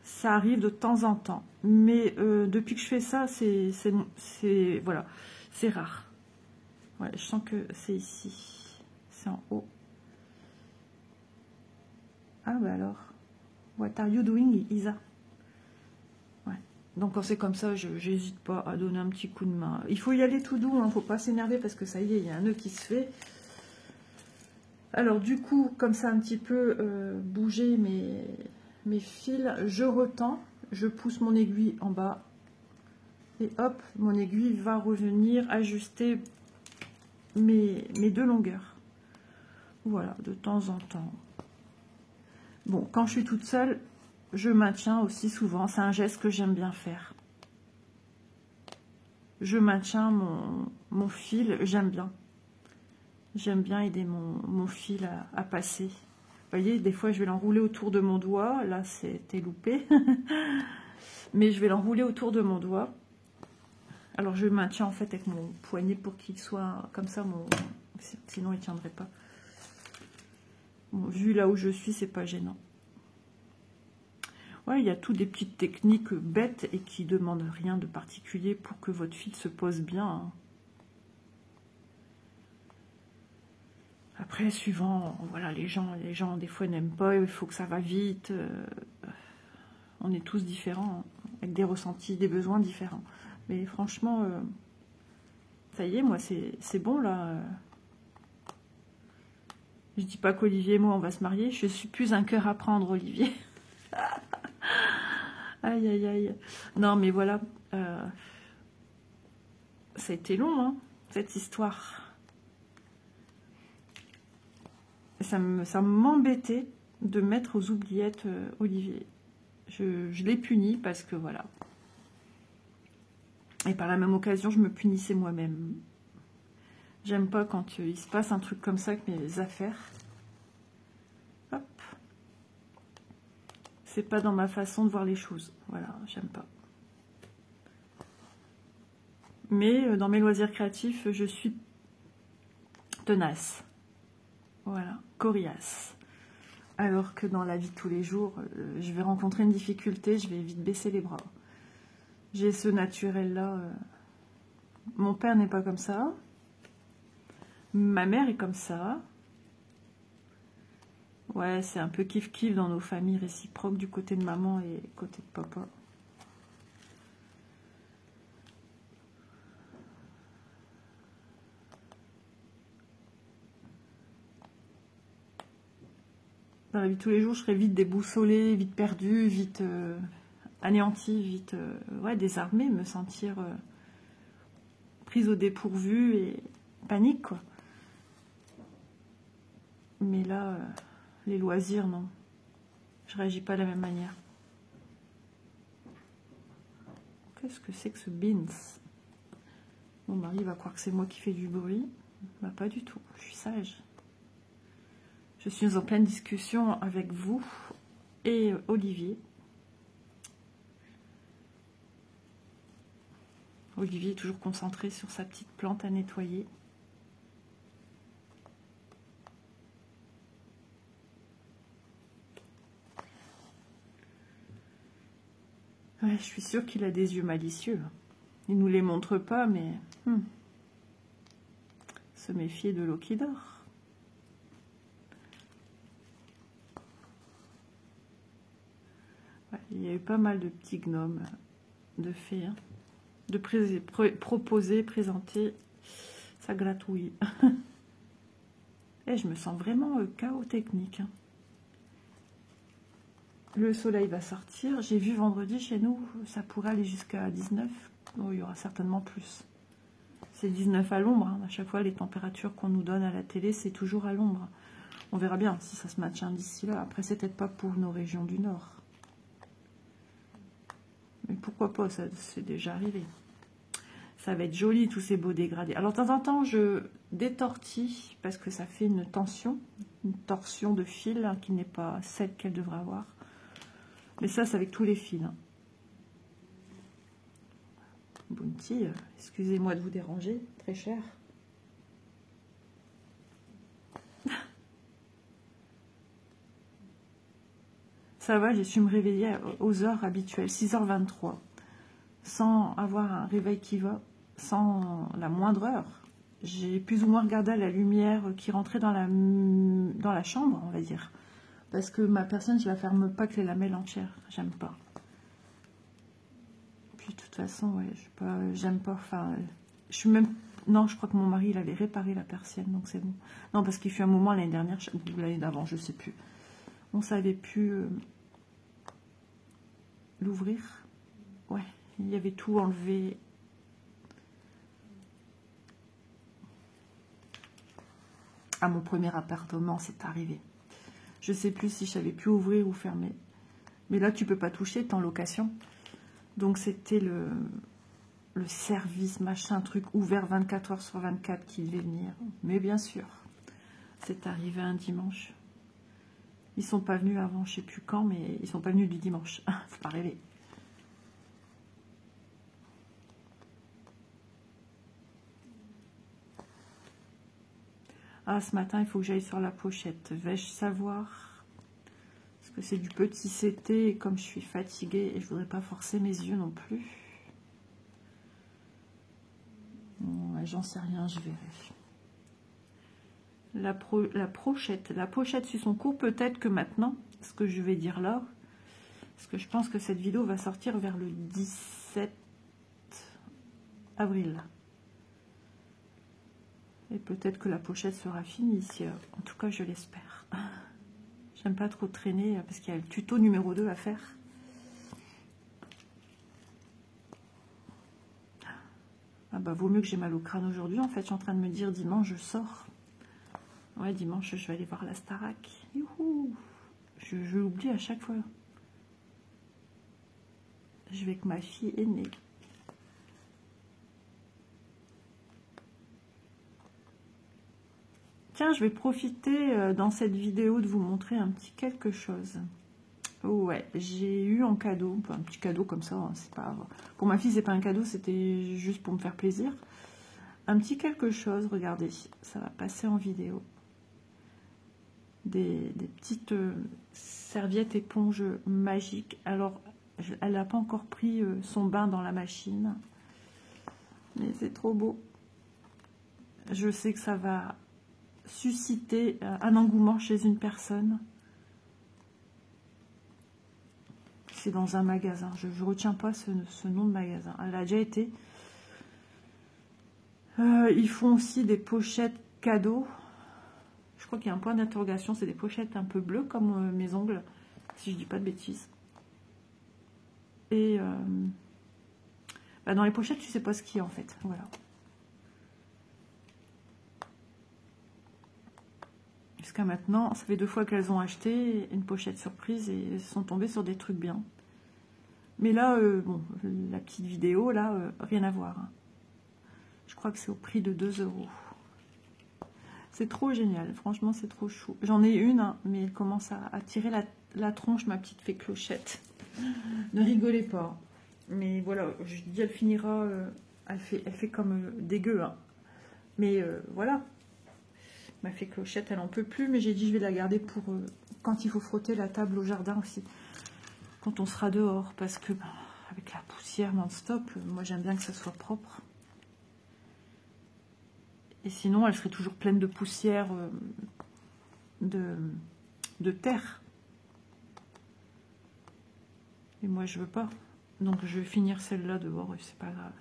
Ça arrive de temps en temps. Mais depuis que je fais ça, voilà, c'est rare. Ouais, je sens que c'est ici. C'est en haut. Ah, bah alors. What are you doing, Isa? Ouais. Donc quand c'est comme ça, j'hésite pas à donner un petit coup de main. Il faut y aller tout doux, hein, faut pas s'énerver parce que ça y est, il y a un nœud qui se fait. Alors du coup, comme ça un petit peu bouger mes fils, je retends, je pousse mon aiguille en bas et hop, mon aiguille va revenir ajuster mes deux longueurs. Voilà, de temps en temps. Bon, quand je suis toute seule, je maintiens aussi souvent, c'est un geste que j'aime bien faire. Je maintiens mon fil, j'aime bien. J'aime bien aider mon fil à passer. Vous voyez, des fois, je vais l'enrouler autour de mon doigt. Là, c'était loupé. Mais je vais l'enrouler autour de mon doigt. Alors, je le maintiens en fait avec mon poignet pour qu'il soit comme ça. Sinon, il ne tiendrait pas. Bon, vu là où je suis, c'est pas gênant. Ouais, il y a tout des petites techniques bêtes et qui demandent rien de particulier pour que votre fil se pose bien, hein. Après, suivant, voilà, les gens des fois n'aiment pas, il faut que ça va vite. On est tous différents, hein, avec des ressentis, des besoins différents. Mais franchement, ça y est, moi, c'est bon, là. Je dis pas qu'Olivier et moi, on va se marier. Je suis plus un cœur à prendre, Olivier. Aïe, aïe, aïe. Non, mais voilà. Ça a été long, hein, cette histoire. Ça m'embêtait de mettre aux oubliettes Olivier. Je l'ai puni parce que voilà. Et par la même occasion, je me punissais moi-même. J'aime pas quand il se passe un truc comme ça avec mes affaires. Hop. C'est pas dans ma façon de voir les choses. Voilà, j'aime pas. Mais dans mes loisirs créatifs, je suis tenace. Voilà, coriace. Alors que dans la vie de tous les jours, je vais rencontrer une difficulté, je vais vite baisser les bras. J'ai ce naturel-là. Mon père n'est pas comme ça. Ma mère est comme ça. Ouais, c'est un peu kiff-kiff dans nos familles réciproques du côté de maman et côté de papa. Dans la vie de tous les jours, je serais vite déboussolée, vite perdue, vite anéantie, vite ouais, désarmée, me sentir prise au dépourvu et panique, quoi. Mais là, les loisirs, non. Je réagis pas de la même manière. Qu'est-ce que c'est que ce beans? Mon mari va croire que c'est moi qui fais du bruit. Bah, pas du tout, je suis sage. Je suis en pleine discussion avec vous et Olivier. Olivier est toujours concentré sur sa petite plante à nettoyer. Ouais, je suis sûre qu'il a des yeux malicieux. Il nous les montre pas, mais se méfier de l'eau qui dort. Ouais, il y a eu pas mal de petits gnomes, de fées, hein, de proposer, présenter, ça gratouille. Et je me sens vraiment chaos technique, hein. Le soleil va sortir. J'ai vu vendredi chez nous, ça pourrait aller jusqu'à 19. Bon, il y aura certainement plus. C'est 19 à l'ombre, hein. À chaque fois, les températures qu'on nous donne à la télé, c'est toujours à l'ombre. On verra bien si ça se maintient d'ici là. Après, c'est peut-être pas pour nos régions du Nord. Mais pourquoi pas, ça c'est déjà arrivé. Ça va être joli, tous ces beaux dégradés. Alors, de temps en temps, je détortille parce que ça fait une torsion de fil, hein, qui n'est pas celle qu'elle devrait avoir. Mais ça, c'est avec tous les fils, hein. Bounty, excusez-moi de vous déranger, très cher. Ça va, j'ai su me réveiller aux heures habituelles, 6h23, sans avoir un réveil qui va, sans la moindre heure. J'ai plus ou moins regardé la lumière qui rentrait dans la chambre, on va dire. Parce que ma personne, je la ferme pas que les lamelles entières, j'aime pas. Puis de toute façon, ouais, j'aime pas, enfin, je suis même... Non, je crois que mon mari, il avait réparé la persienne, donc c'est bon. Non, parce qu'il fut un moment l'année dernière, ou l'année d'avant, je sais plus. On savait plus l'ouvrir. Ouais, il y avait tout enlevé. À mon premier appartement, c'est arrivé. Je sais plus si je savais plus ouvrir ou fermer. Mais là, tu peux pas toucher, t'es en location. Donc c'était le service, machin, truc ouvert 24 h sur 24 qui devait venir. Mais bien sûr, c'est arrivé un dimanche. Ils sont pas venus avant, je sais plus quand, mais ils sont pas venus du dimanche. Faut pas rêver. Ah, ce matin, il faut que j'aille sur la pochette. Vais-je savoir Parce que c'est du petit CT et comme je suis fatiguée et je voudrais pas forcer mes yeux non plus. Ouais, j'en sais rien, je verrai. La pochette suit son cours. Peut-être que maintenant, ce que je vais dire là, parce que je pense que cette vidéo va sortir vers le 17 avril. Et peut-être que la pochette sera finie ici. En tout cas, je l'espère. J'aime pas trop traîner parce qu'il y a le tuto numéro 2 à faire. Ah bah, vaut mieux que j'ai mal au crâne aujourd'hui. En fait, je suis en train de me dire, dimanche, je sors. Ouais, dimanche, je vais aller voir la Starac. Youhou! Je l'oublie à chaque fois. Je vais que ma fille est née. Tiens, je vais profiter dans cette vidéo de vous montrer un petit quelque chose. Ouais, j'ai eu en cadeau, un petit cadeau comme ça, hein, c'est pas... Pour ma fille, c'est pas un cadeau, c'était juste pour me faire plaisir. Un petit quelque chose, regardez, ça va passer en vidéo. Des petites serviettes éponges magiques. Alors, elle n'a pas encore pris son bain dans la machine, mais c'est trop beau. Je sais que ça va susciter un engouement chez une personne. C'est dans un magasin. Je ne retiens pas ce nom de magasin. Elle a déjà été. Ils font aussi des pochettes cadeaux. Je crois qu'il y a un point d'interrogation. C'est des pochettes un peu bleues comme mes ongles, si je dis pas de bêtises. Et bah dans les pochettes, tu sais pas ce qu'il y a en fait. Voilà. Jusqu'à maintenant, ça fait 2 fois qu'elles ont acheté une pochette surprise et elles sont tombées sur des trucs bien. Mais là, bon, la petite vidéo, là, rien à voir. Hein. Je crois que c'est au prix de 2 €. C'est trop génial, franchement, c'est trop chou. J'en ai une, hein, mais elle commence à tirer la tronche, ma petite fée Clochette. Ne rigolez pas. Mais voilà, je dis, elle finira, elle fait comme dégueu. Hein. Mais voilà. Ma fée Clochette, elle en peut plus, mais j'ai dit je vais la garder pour quand il faut frotter la table au jardin aussi, quand on sera dehors, parce que bah, avec la poussière non-stop, moi j'aime bien que ça soit propre. Et sinon, elle serait toujours pleine de poussière, de terre. Et moi je veux pas. Donc je vais finir celle-là dehors et c'est pas grave.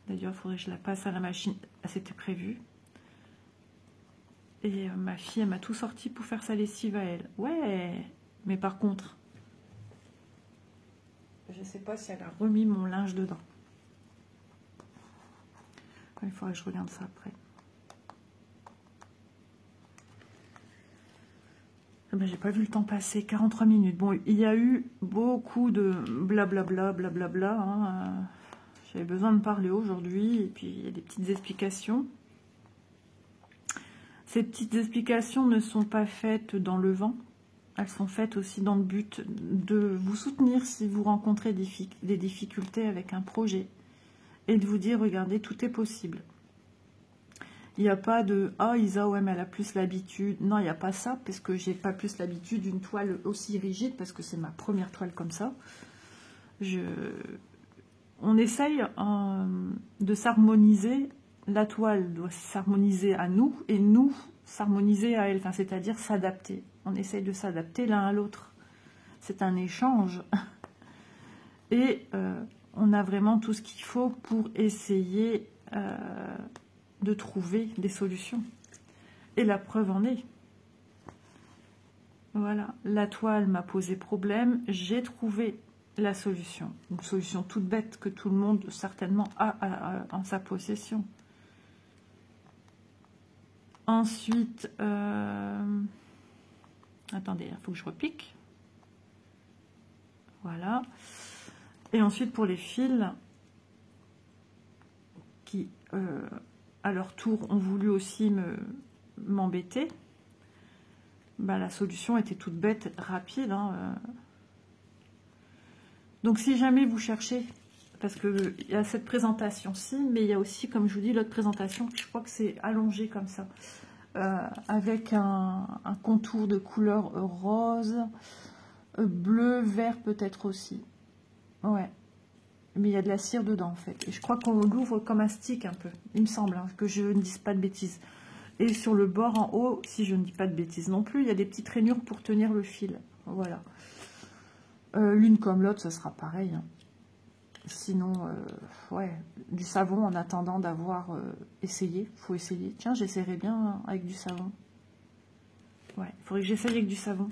D'ailleurs, il faudrait que je la passe à la machine. C'était prévu. Et ma fille, elle m'a tout sorti pour faire sa lessive à elle. Ouais, mais par contre, je ne sais pas si elle a remis mon linge dedans. Il faudrait que je regarde ça après. Ben, j'ai pas vu le temps passer, 43 minutes. Bon, il y a eu beaucoup de blablabla, blablabla. Hein. J'avais besoin de parler aujourd'hui, et puis il y a des petites explications. Ces petites explications ne sont pas faites dans le vent. Elles sont faites aussi dans le but de vous soutenir si vous rencontrez des difficultés avec un projet. Et de vous dire, regardez, tout est possible. Il n'y a pas de « Ah, Isa, ouais, mais elle a plus l'habitude ». Non, il n'y a pas ça, parce que j'ai pas plus l'habitude d'une toile aussi rigide, parce que c'est ma première toile comme ça. On essaye de s'harmoniser. La toile doit s'harmoniser à nous, et nous s'harmoniser à elle. Enfin, c'est-à-dire s'adapter. On essaye de s'adapter l'un à l'autre. C'est un échange. Et on a vraiment tout ce qu'il faut pour essayer de trouver des solutions. Et la preuve en est. Voilà, la toile m'a posé problème, j'ai trouvé la solution. Une solution toute bête que tout le monde certainement a en sa possession. Ensuite, attendez, il faut que je repique. Voilà. Et ensuite, pour les fils qui, à leur tour, ont voulu aussi m'embêter, bah, la solution était toute bête, rapide. Hein, Donc, si jamais vous cherchez, parce qu'il y a cette présentation-ci, mais il y a aussi, comme je vous dis, l'autre présentation, je crois que c'est allongé comme ça, avec un contour de couleur rose, bleu, vert peut-être aussi. Ouais, mais il y a de la cire dedans en fait. Et je crois qu'on l'ouvre comme un stick un peu, il me semble, hein, que je ne dise pas de bêtises. Et sur le bord en haut, si je ne dis pas de bêtises non plus, il y a des petites rainures pour tenir le fil. Voilà. L'une comme l'autre, ce sera pareil. Hein. Sinon, ouais, du savon en attendant d'avoir essayé. Il faut essayer. Tiens, j'essaierai bien avec du savon. Ouais, il faudrait que j'essaye avec du savon.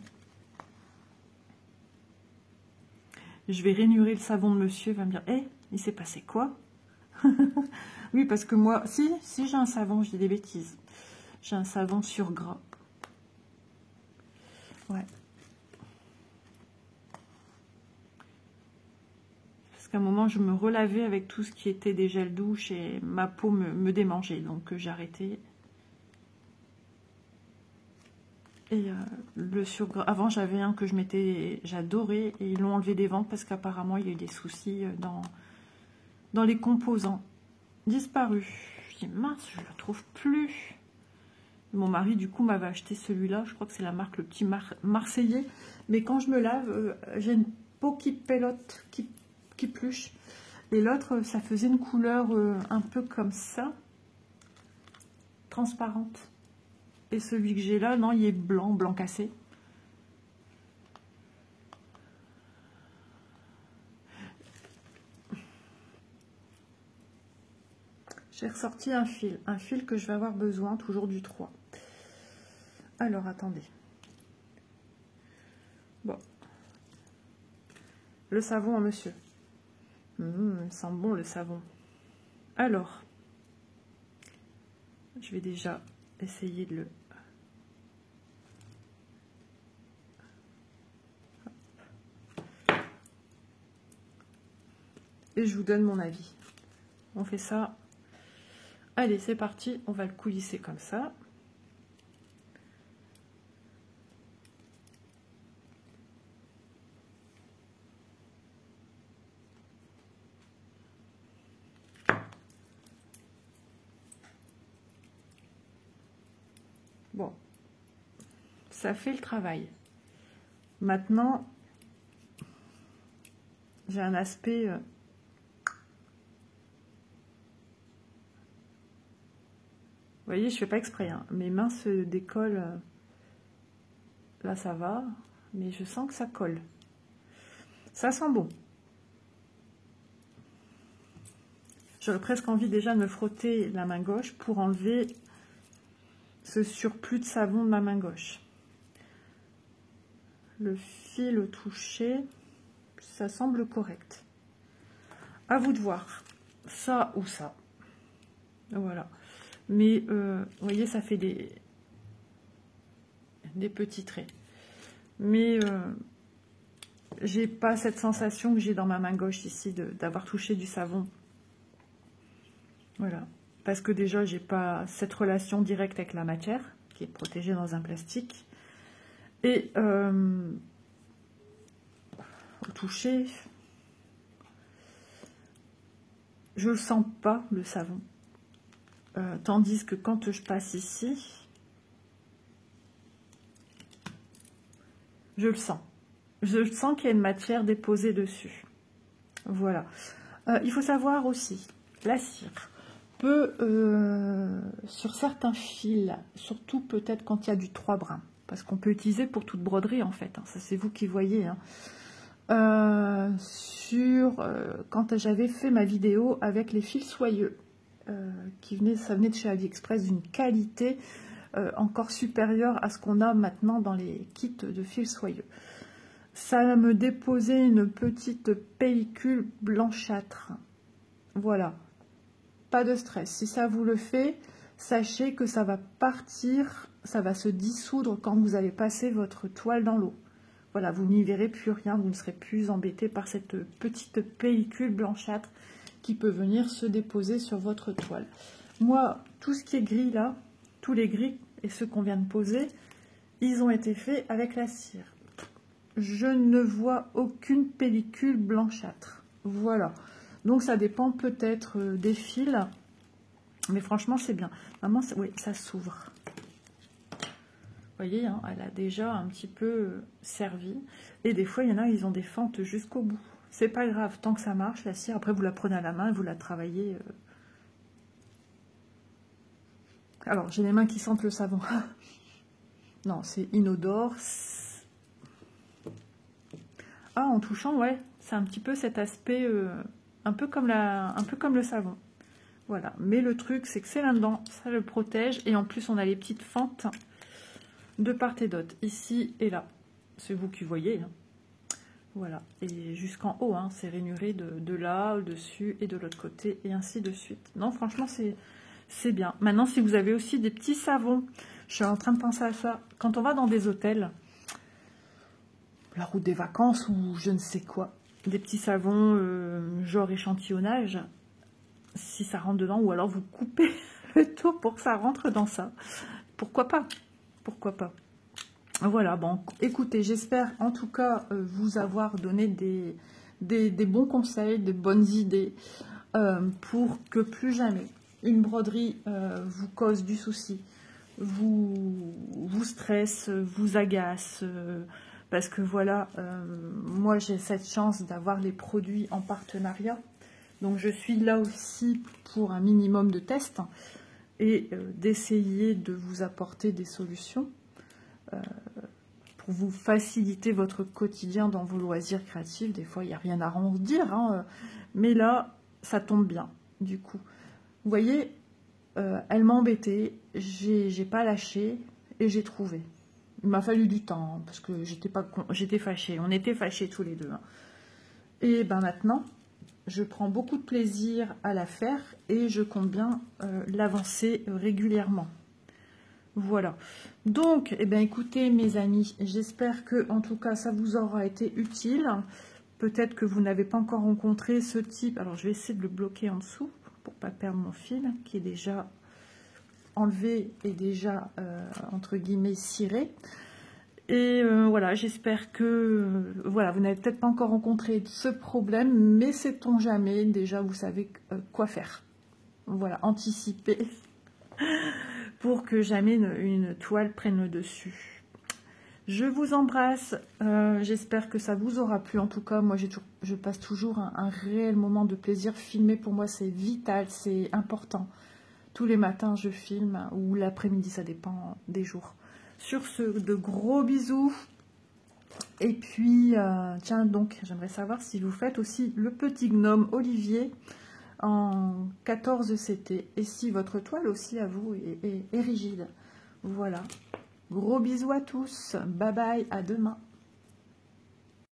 Je vais rainurer le savon de monsieur. Il va me dire, hé, il s'est passé quoi? Oui, parce que moi, si j'ai un savon, je dis des bêtises. J'ai un savon sur gras. Ouais. Parce qu'à un moment, je me relavais avec tout ce qui était des gels douche et ma peau me démangeait. Donc, j'ai arrêté. Et le sur gras. Avant, j'avais un que j'adorais et ils l'ont enlevé des ventes parce qu'apparemment, il y a eu des soucis dans les composants. Disparu. Je dis, mince, je ne le trouve plus. Mon mari, du coup, m'avait acheté celui-là. Je crois que c'est la marque Le Petit Marseillais. Mais quand je me lave, j'ai une peau qui pelote, qui pluche. Et l'autre, ça faisait une couleur un peu comme ça. Transparente. Et celui que j'ai là, non, il est blanc, blanc cassé. J'ai ressorti un fil que je vais avoir besoin, toujours du 3. Alors, attendez. Bon. Le savon, hein, monsieur. Il sent bon, le savon. Alors, je vais déjà essayer de le... Et je vous donne mon avis. On fait ça. Allez, c'est parti. On va le coulisser comme ça. Bon, ça fait le travail. Maintenant, j'ai un aspect... vous voyez, je fais pas exprès. Hein. Mes mains se décollent. Là, ça va. Mais je sens que ça colle. Ça sent bon. J'aurais presque envie déjà de me frotter la main gauche pour enlever ce surplus de savon de ma main gauche. Le fil au toucher, ça semble correct. À vous de voir, ça ou ça. Voilà. Mais, vous voyez, ça fait des petits traits. Mais, j'ai pas cette sensation que j'ai dans ma main gauche ici d'avoir touché du savon. Voilà. Parce que déjà, j'ai pas cette relation directe avec la matière, qui est protégée dans un plastique. Et au toucher, je le sens pas, le savon. Tandis que quand je passe ici, je le sens. Je sens qu'il y a une matière déposée dessus. Voilà. Il faut savoir aussi, la cire peut, sur certains fils, surtout peut-être quand il y a du 3 brins, parce qu'on peut utiliser pour toute broderie en fait, hein, ça c'est vous qui voyez. Hein. Quand j'avais fait ma vidéo avec les fils soyeux, ça venait de chez AliExpress d'une qualité encore supérieure à ce qu'on a maintenant dans les kits de fils soyeux. Ça me déposait une petite pellicule blanchâtre. Voilà. Pas de stress. Si ça vous le fait, sachez que ça va partir, ça va se dissoudre quand vous allez passer votre toile dans l'eau. Voilà, vous n'y verrez plus rien, vous ne serez plus embêté par cette petite pellicule blanchâtre qui peut venir se déposer sur votre toile. Moi, tout ce qui est gris là, tous les gris et ceux qu'on vient de poser, ils ont été faits avec la cire. Je ne vois aucune pellicule blanchâtre. Voilà. Donc ça dépend peut-être des fils. Mais franchement, c'est bien. Maman, oui, ça s'ouvre. Vous voyez, hein, elle a déjà un petit peu servi. Et des fois, il y en a, ils ont des fentes jusqu'au bout. C'est pas grave, tant que ça marche, la cire. Après, vous la prenez à la main et vous la travaillez. Alors, j'ai les mains qui sentent le savon. Non, c'est inodore. Ah, en touchant, ouais, c'est un petit peu cet aspect, un peu comme le savon. Voilà, mais le truc, c'est que c'est là-dedans, ça le protège. Et en plus, on a les petites fentes de part et d'autre, ici et là. C'est vous qui voyez. Hein. Voilà, et jusqu'en haut, hein, c'est rainuré de là, au-dessus et de l'autre côté, et ainsi de suite. Non, franchement, c'est bien. Maintenant, si vous avez aussi des petits savons, je suis en train de penser à ça. Quand on va dans des hôtels, la route des vacances ou je ne sais quoi, des petits savons genre échantillonnage, si ça rentre dedans, ou alors vous coupez le tour pour que ça rentre dans ça. Pourquoi pas? Pourquoi pas? Voilà, bon, écoutez, j'espère en tout cas vous avoir donné des bons conseils, des bonnes idées pour que plus jamais une broderie vous cause du souci, vous stresse, vous agace, parce que voilà, moi j'ai cette chance d'avoir les produits en partenariat, donc je suis là aussi pour un minimum de tests et d'essayer de vous apporter des solutions pour vous faciliter votre quotidien dans vos loisirs créatifs. Des fois, il n'y a rien à redire, hein, mais là, ça tombe bien, du coup. Vous voyez, elle m'a embêtée, j'ai pas lâché et j'ai trouvé. Il m'a fallu du temps, hein, parce que j'étais fâchée, on était fâchés tous les deux. Hein. Et ben maintenant, je prends beaucoup de plaisir à la faire et je compte bien l'avancer régulièrement. Voilà. Donc, eh bien, écoutez, mes amis, j'espère que, en tout cas, ça vous aura été utile. Peut-être que vous n'avez pas encore rencontré ce type. Alors, je vais essayer de le bloquer en dessous pour ne pas perdre mon fil, qui est déjà enlevé et déjà, entre guillemets, ciré. Et voilà, j'espère que voilà, vous n'avez peut-être pas encore rencontré ce problème, mais sait-on jamais, déjà, vous savez quoi faire. Voilà, anticiper. Pour que jamais une toile prenne le dessus. Je vous embrasse, j'espère que ça vous aura plu. En tout cas, moi je passe toujours un réel moment de plaisir. Filmer pour moi c'est vital, c'est important. Tous les matins je filme, ou l'après-midi, ça dépend des jours. Sur ce, de gros bisous. Et puis, tiens donc, j'aimerais savoir si vous faites aussi le petit gnome Olivier en 14 CT et si votre toile aussi à vous est rigide. Voilà, gros bisous à tous, bye bye, à demain.